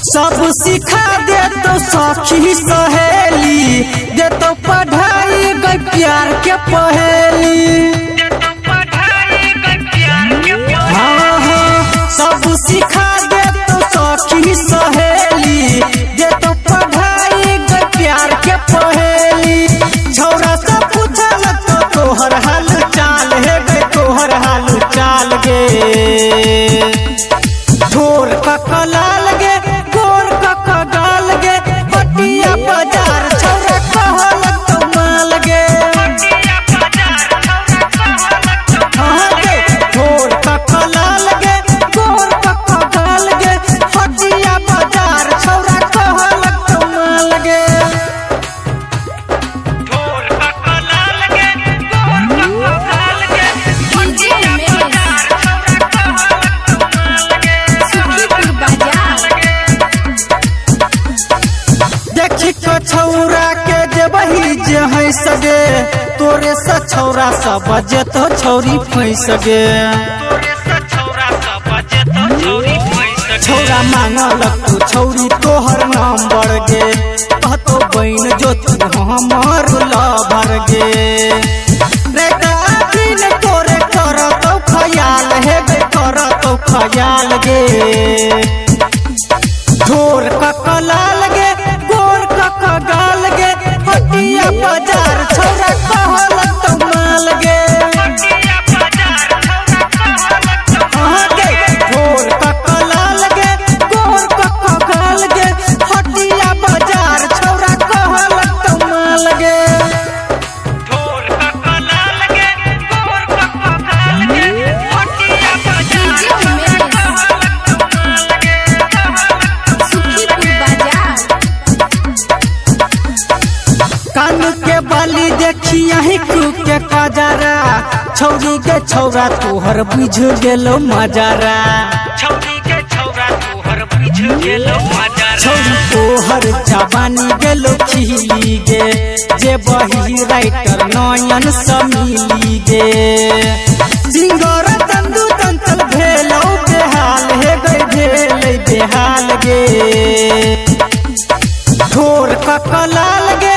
सब सिखा दे तो सखी सहेली दे तो पढ़ाई गई प्यार के पहेली। हाँ हाँ सब सिखा दे तो सखी सहेली दे तो पढ़ाई गई प्यार के पहेली। छौरा से पूछल तो तोहर हाल चाल है गए तोहर हाल चाल गे ढोर ककलाल गे गोर ककगाल गे पटिया बाजार छौरा कहल तो माल गे। हाँ गे ढोर ककलाल गे गोर ककगाल गे पटिया बाजार छौरा कहल तो माल गे। छौरा के जबही जे है सगे तोरे से छौरा सब बजे तो छौरी फैस गे। छौरा मांगल तू छौरी तोहर नाम बढ़ गे कहतो बहन जो तू हमर लभर गे। दिन तोरे कर तो ख्याल है गे कर तो ख्याल गे ढोर ककलाल गे गोर ककगाल गे पटिया बाजार छौरा कहल तो माल गे। हाँ गे ढोर ककलाल गे गोर ककगाल गे पटिया बाजार छौरा कहल तो माल गे। कान के बाली देखी यही क्यों के काजारा छौरी के छौरा तोहर बुझ गेलो मजारा। छौरी तोहर जवानी गेलो खिली गे जे बही राइटर नयन समिली गे। सिंगर तंदू तंतल भेलो बेहाल है गई भेल बेहाल गे ढोर ककलाल गे